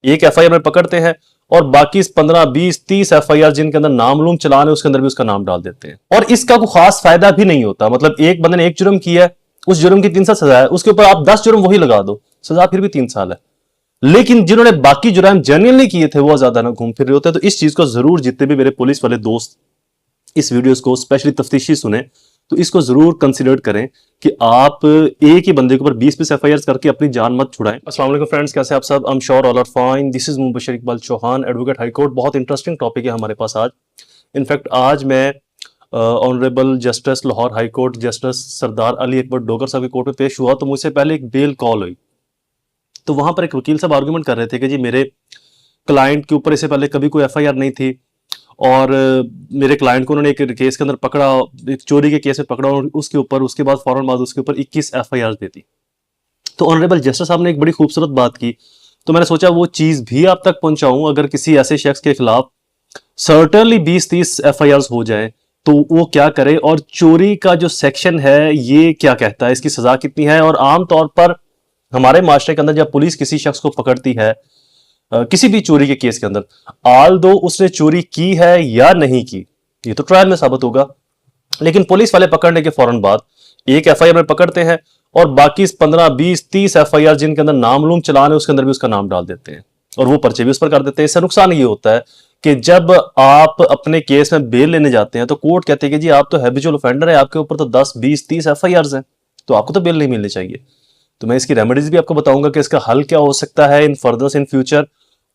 एक एफआईआर में पकड़ते हैं और बाकी 15, 20, 30 एफआईआर जिनके अंदर नामलूम चलान है उसके अंदर भी उसका नाम डाल देते हैं। और इसका कोई खास फायदा भी नहीं होता। मतलब एक बंदे ने एक जुर्म किया है, उस जुर्म की 3 साल सजा है, उसके ऊपर आप 10 जुर्म वही लगा दो, सजा फिर भी 3 साल है। लेकिन जिन्होंने बाकी जुर्म जेन्युइनली किए थे वो ज्यादा ना घूम फिर रहे होते। तो इस चीज को जरूर, जितने भी मेरे पुलिस वाले दोस्त इस वीडियोस को स्पेशली तफ्तीशी सुने तो इसको जरूर कंसीडर करें कि आप एक ही बंदे के ऊपर 20-20 एफआईआर करके अपनी जान मत छुड़ाएं। अस्सलाम वालेकुम फ्रेंड्स, कैसे आप सब? I am sure all are fine. This is Mubashar Iqbal Chauhan, advocate high court. बहुत इंटरेस्टिंग टॉपिक है हमारे पास आज। इनफैक्ट आज मैं honourable justice Lahore high court justice Sardar Ali Akbar Dogar साहब की कोर्ट में पेश हुआ, तो मुझसे पहले एक बेल कॉल हुई। तो वहां पर एक वकील साहब आर्गुमेंट कर रहे थे कि जी मेरे क्लाइंट के ऊपर इससे पहले कभी कोई एफआईआर नहीं थी और मेरे क्लाइंट को उन्होंने एक केस के अंदर पकड़ा, एक चोरी के केस में पकड़ा और उसके ऊपर उसके बाद फौरन बाद उसके ऊपर 21 एफआईआर दे दी। तो ऑनरेबल जस्टिस साहब ने एक बड़ी खूबसूरत बात की, तो मैंने सोचा वो चीज भी आप तक पहुंचाऊं। अगर किसी ऐसे शख्स के खिलाफ सर्टेनली 20-30 एफआईआर हो जाए तो वो क्या करे, और चोरी का जो सेक्शन है ये क्या कहता है, इसकी सजा कितनी है। और आमतौर पर हमारे माशरे के अंदर जब पुलिस किसी शख्स को पकड़ती है किसी भी चोरी के केस के अंदर, आल दो उसने चोरी की है या नहीं की ये तो ट्रायल में साबित होगा, लेकिन पुलिस वाले पकड़ने के फौरन बाद एक एफआईआर में पकड़ते हैं और बाकी 15, 20, 30 एफआईआर जिनके अंदर नामलूम चलान है उसके अंदर भी उसका नाम डाल देते हैं और वो पर्चे भी उस पर कर देते हैं। इससे नुकसान ये होता है कि जब आप अपने केस में बेल लेने जाते हैं तो कोर्ट कहते हैं कि जी आप तो हैबिचुअल ऑफेंडर है, आपके ऊपर तो 10, 20, 30 एफआईआर हैं, तो आपको तो बेल नहीं मिलनी चाहिए। तो मैं इसकी रेमेडीज भी आपको बताऊंगा कि इसका हल क्या हो सकता है इन फर्दर इन फ्यूचर,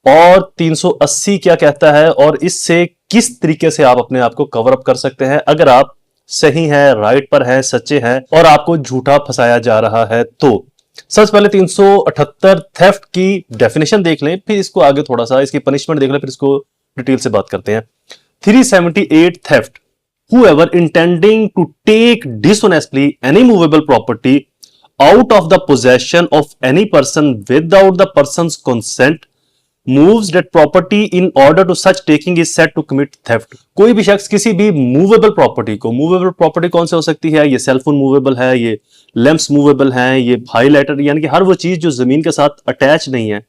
और 380 क्या कहता है और इससे किस तरीके से आप अपने आप को कवर अप कर सकते हैं अगर आप सही हैं, राइट पर हैं, सच्चे हैं और आपको झूठा फंसाया जा रहा है। तो सबसे पहले 378 थेफ्ट की डेफिनेशन देख लें, फिर इसको आगे थोड़ा सा इसकी पनिशमेंट देख लें, फिर इसको डिटेल से बात करते हैं। 378 theft, whoever intending to take dishonestly any movable property out of the possession of any person without the person's consent moves that property in order to such taking is said to commit theft। कोई भी शख्स किसी भी movable property को, movable property कौन से हो सकती है, ये सेलफोन मूवेबल है, ये लैंप्स मूवेबल हैं, ये हाईलाइटर, यानी कि हर वो चीज जो जमीन के साथ अटैच नहीं है,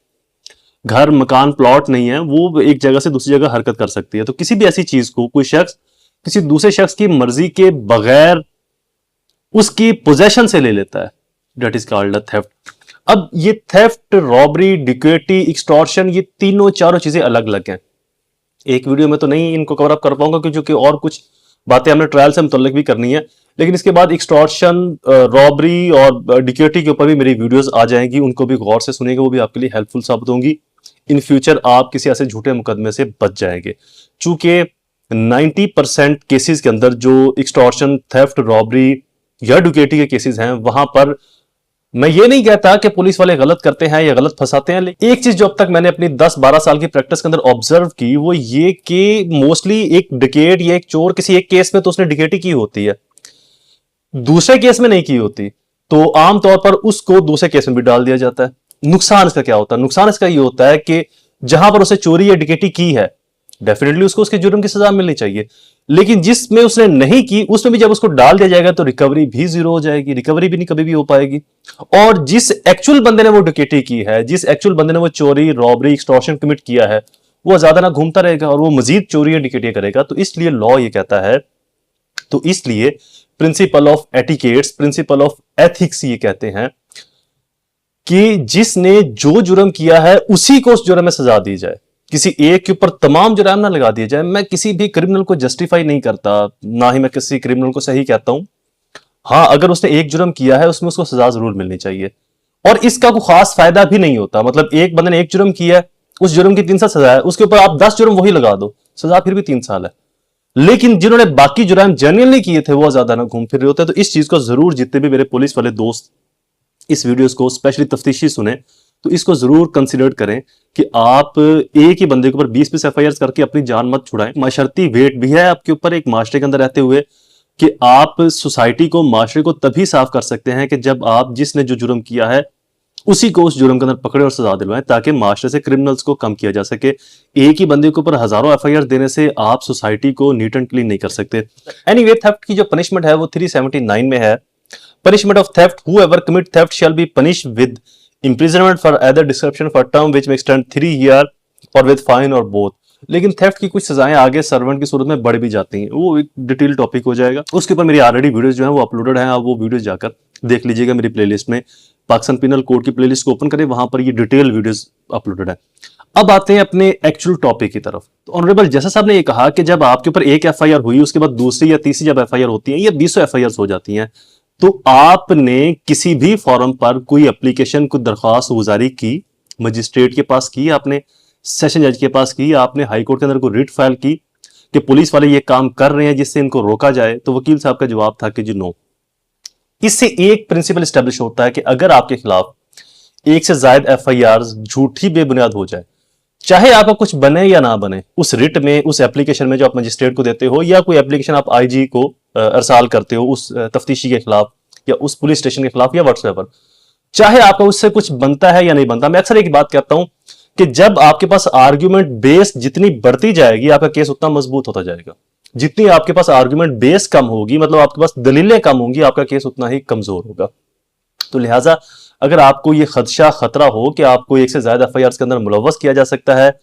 घर मकान प्लॉट नहीं है, वो एक जगह से दूसरी जगह हरकत कर सकती है। तो किसी भी ऐसी चीज को कोई शख्स किसी दूसरे शख्स की मर्जी के बगैर उसकी पोजेशन से ले लेता है, that is called a theft. अब ये थेफ्ट, रॉबरी, डिकेटी, एक्सटॉर्शन, ये तीनों चारों चीजें अलग अलग हैं। एक वीडियो में तो नहीं इनको कवर अप कर पाऊंगा क्योंकि और कुछ बातें हमने ट्रायल से मुतल्लिक भी करनी है, लेकिन इसके बाद एक्सटॉर्शन, रॉबरी और डिकेटी के ऊपर भी मेरी वीडियोस आ जाएंगी, उनको भी गौर से सुनेंगे, वो भी आपके लिए हेल्पफुल साबित होंगी। इन फ्यूचर आप किसी ऐसे झूठे मुकदमे से बच जाएंगे, चूंकि 90% केसेस के अंदर जो एक्सटॉर्शन, थेफ्ट, रॉबरी या डिकेटी के केसेस हैं वहां पर मैं ये नहीं कहता कि पुलिस वाले गलत करते हैं या गलत फंसाते हैं, लेकिन एक चीज जो अब तक मैंने अपनी 10-12 साल की प्रैक्टिस के अंदर ऑब्जर्व की वो ये कि मोस्टली एक डिकेट या एक चोर किसी एक केस में तो उसने डिकेटी की होती है, दूसरे केस में नहीं की होती, तो आमतौर पर उसको दूसरे केस में भी डाल दिया जाता है। नुकसान इसका क्या होता है? नुकसान इसका ये होता है कि जहां पर उसे चोरी या डिकेटी की है डेफिनेटली उसको उसके जुर्म की सजा मिलनी चाहिए, लेकिन जिसमें उसने नहीं की उसमें भी जब उसको डाल दिया जाएगा तो रिकवरी भी जीरो हो जाएगी, रिकवरी भी नहीं कभी भी हो पाएगी। और जिस एक्चुअल बंदे ने वो डिकेटी की है, जिस एक्चुअल बंदे ने वो चोरी, रॉबरी, एक्सटॉर्शन कमिट किया है, वो ज्यादा ना घूमता रहेगा और वो मजीद चोरी या डिकेटी करेगा। तो इसलिए लॉ ये कहता है, तो इसलिए principle of etiquettes, principle of ethics ये कहते हैं कि जिसने जो जुर्म किया है उसी को उस जुर्म में सजा दी जाए, किसी एक के ऊपर तमाम जुर्म ना लगा दिया जाए। मैं किसी भी क्रिमिनल को जस्टिफाई नहीं करता, ना ही मैं किसी क्रिमिनल को सही कहता हूं। हाँ, अगर उसने एक जुर्म किया है उसमें उसको सजा जरूर मिलनी चाहिए और इसका कोई खास फायदा भी नहीं होता। मतलब एक बंदे ने एक जुर्म किया है, उस जुर्म की 3 साल सजा है, उसके ऊपर आप 10 जुर्म वही लगा दो, सजा फिर भी 3 साल है। लेकिन जिन्होंने बाकी जुर्म जेन्युइनली किए थे वो ज्यादा ना घूम फिर रहे होते। तो इस चीज को जरूर, जितने भी मेरे पुलिस वाले दोस्त इस वीडियोस को स्पेशली तफ्तीशी सुने तो इसको जरूर कंसीडर करें कि आप एक ही बंदे के ऊपर 20-20 एफआईआर करके अपनी जान मत छुड़ाएं। माशरती वेट भी है आपके ऊपर एक माशरे के अंदर रहते हुए कि आप सोसाइटी को, माशरे को तभी साफ कर सकते हैं कि जब आप जिसने जो जुर्म किया है उसी को उस जुर्म के अंदर पकड़े और सजा दिलवाएं, ताकि माशरे से क्रिमिनल्स को कम किया जा सके। एक ही बंदे के ऊपर हजारों एफआईआर देने से आप सोसाइटी को नीट एंड क्लीन नहीं कर सकते। एनीवे, थेफ्ट की जो पनिशमेंट है वो 379 में है। Punishment of theft, whoever commit theft shall be punished with imprisonment for either description for term which may extend 3 year और with fine और both। लेकिन थेफ्ट की कुछ सजाएं आगे सर्वेंट की सूरत में बढ़ भी जाती हैं, वो एक डिटेल टॉपिक हो जाएगा। उसके ऊपर मेरी ऑलरेडी वीडियोस जो हैं वो अपलोडेड हैं, आप वो वीडियोस जाकर देख लीजिएगा मेरी प्लेलिस्ट में। पाकिस्तान पिनल कोड की प्लेलिस्ट को ओपन करें, वहां पर ये डिटेल वीडियोस अपलोडेड है। अब आते हैं अपने एक्चुअल टॉपिक की तरफ। तो ऑनरेबल जैसा साहब ने ये कहा कि जब आपके ऊपर एक एफआईआर हुई, उसके बाद दूसरी या तीसरी जब एफआईआर होती है या 20 एफआईआर हो जाती हैं, तो आपने किसी भी फॉरम पर कोई एप्लीकेशन, कोई दरख्वास्त गुजारी की, मजिस्ट्रेट के पास की, आपने सेशन जज के पास की, आपने हाई कोर्ट के अंदर कोई रिट फाइल की कि पुलिस वाले ये काम कर रहे हैं जिससे इनको रोका जाए, तो वकील साहब का जवाब था कि जी नो। इससे एक प्रिंसिपल स्टैब्लिश होता है कि अगर आपके खिलाफ एक से ज्यादा एफआईआर झूठी बेबुनियाद हो जाए, चाहे आपका कुछ बने या ना बने, उस रिट में, उस एप्लीकेशन में जो आप मजिस्ट्रेट को देते हो, या कोई एप्लीकेशन आप आईजी को अरसाल करते हो उस तफ्तीशी के खिलाफ या उस पुलिस स्टेशन के खिलाफ या व्हाट्सएवर, चाहे आपका उससे कुछ बनता है या नहीं बनता, मैं अक्सर एक बात कहता हूं कि जब आपके पास आर्ग्यूमेंट बेस जितनी बढ़ती जाएगी, आपका केस उतना मजबूत होता जाएगा। जितनी आपके पास आर्ग्यूमेंट बेस कम होगी, मतलब आपके पास दलीलें कम होंगी, आपका केस उतना ही कमजोर होगा। तो लिहाजा अगर आपको ये खदशा, खतरा हो कि आपको एक से ज्यादा एफआईआर के अंदर मुलव्वस किया जा सकता है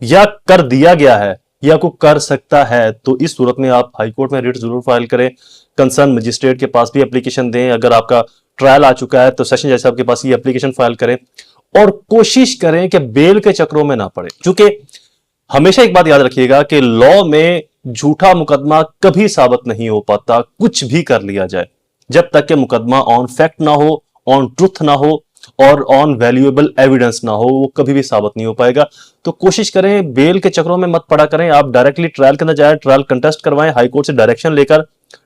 या कर दिया गया है या को कर सकता है, तो इस सूरत में आप हाई कोर्ट में रिट जरूर फाइल करें, कंसर्न मजिस्ट्रेट के पास भी एप्लीकेशन दें। अगर आपका ट्रायल आ चुका है तो सेशन जज साहब के पास ये एप्लीकेशन फाइल करें और कोशिश करें कि बेल के चक्रों में ना पड़े। क्योंकि हमेशा एक बात याद रखिएगा कि लॉ में झूठा मुकदमा कभी साबित नहीं हो पाता, कुछ भी कर लिया जाए, जब तक कि मुकदमा ऑन फैक्ट ना हो, ऑन ट्रुथ ना हो और ऑन वैल्यूएबल एविडेंस ना हो, वो कभी भी साबित नहीं हो पाएगा। तो कोशिश करें बेल के चक्रों में मत पड़ा करें, आप डायरेक्टली ट्रायल के अंदर जाए, ट्रायल कंटेस्ट करवाएं, हाई कोर्ट से डायरेक्शन लेकर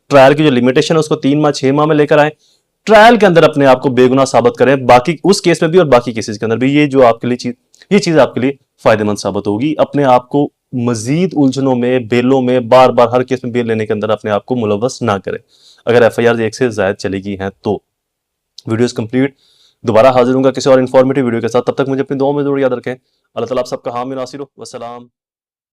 ट्रायल की जो लिमिटेशन है उसको 3 माह 6 माह में लेकर आए, ट्रायल के अंदर अपने आप को बेगुनाह साबित करें, बाकी उस केस में भी और बाकी केसेस के अंदर भी। ये जो आपके लिए ये चीज आपके लिए फायदेमंद साबित होगी। अपने आप को मजीद उलझनों में, बेलों में, बार बार हर केस में बेल लेने के अंदर अपने आप को मुलव्वस ना करें। अगर एफआईआर एक से ज्यादा चलेगी हैं तो। वीडियोस कंप्लीट, दोबारा हाजिर होऊंगा किसी और इन्फॉर्मेटिव वीडियो के साथ। तब तक मुझे अपनी दुआओं में जरूर याद रखें। अल्लाह ताला आप सबका हामी नासिर हो। वस्सलाम।